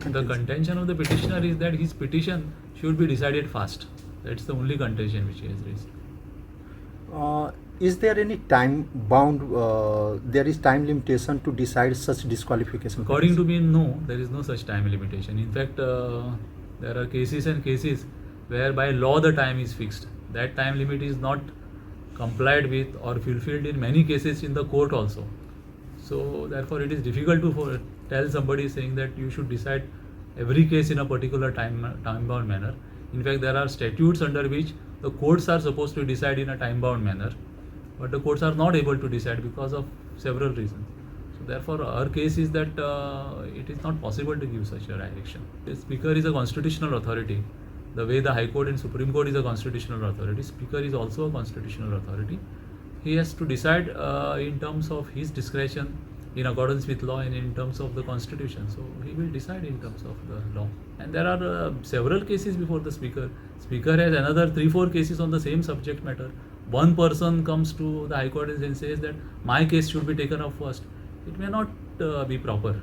The contention of the petitioner is that his petition should be decided fast. That's the only contention which he has raised. Is there any time bound, there is time limitation to decide such disqualification? According to me, no, there is no such time limitation. In fact, there are cases and cases where by law the time is fixed. That time limit is not complied with or fulfilled in many cases in the court also. So therefore it is difficult to tell somebody saying that you should decide every case in a particular time-bound manner. In fact, there are statutes under which the courts are supposed to decide in a time-bound manner, but the courts are not able to decide because of several reasons. So therefore our case is that it is not possible to give such a direction. The Speaker is a constitutional authority. The way the High Court and Supreme Court is a constitutional authority, Speaker is also a constitutional authority. He has to decide in terms of his discretion, in accordance with law and in terms of the Constitution. So he will decide in terms of the law. And there are several cases before the Speaker. Speaker has another 3-4 cases on the same subject matter. One person comes to the High Court and says that my case should be taken up first. It may not be proper.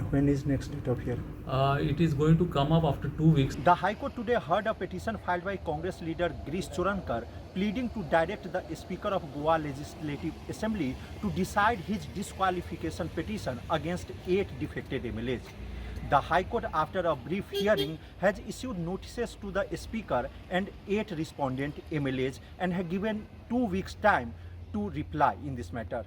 When is next date of hearing? It is going to come up after 2 weeks. The High Court today heard a petition filed by Congress leader Girish Chorankar pleading to direct the Speaker of Goa Legislative Assembly to decide his disqualification petition against 8 defected MLAs. The High Court, after a brief hearing, has issued notices to the Speaker and 8 respondent MLAs and has given 2 weeks' time to reply in this matter.